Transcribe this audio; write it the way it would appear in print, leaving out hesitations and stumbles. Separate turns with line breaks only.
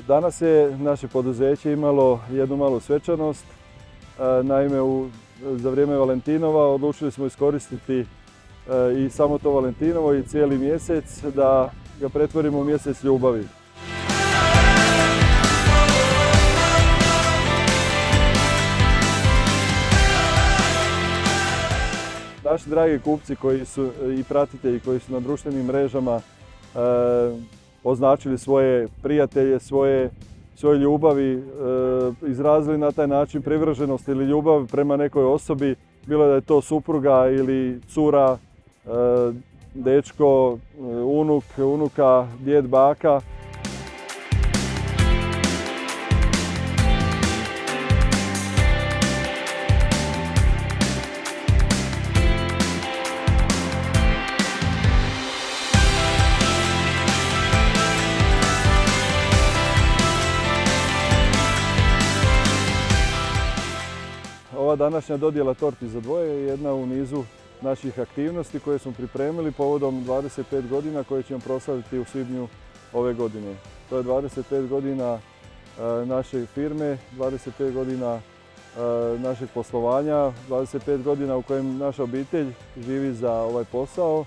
Danas je naše poduzeće imalo jednu malu svečanost. Naime, za vrijeme Valentinova odlučili smo iskoristiti i samo to Valentinovo i cijeli mjesec da ga pretvorimo u mjesec ljubavi. Naši dragi kupci i pratitelji koji su na društvenim mrežama označili svoje prijatelje, svoje ljubavi, izrazili na taj način privrženost ili ljubav prema nekoj osobi, bilo da je to supruga ili cura, dečko, unuk, unuka, djed, baka. Ova današnja dodjela torti za dvoje je jedna u nizu naših aktivnosti koje smo pripremili povodom 25 godina koje ćemo proslaviti u svibnju ove godine. To je 25 godina naše firme, 25 godina našeg poslovanja, 25 godina u kojem naša obitelj živi za ovaj posao.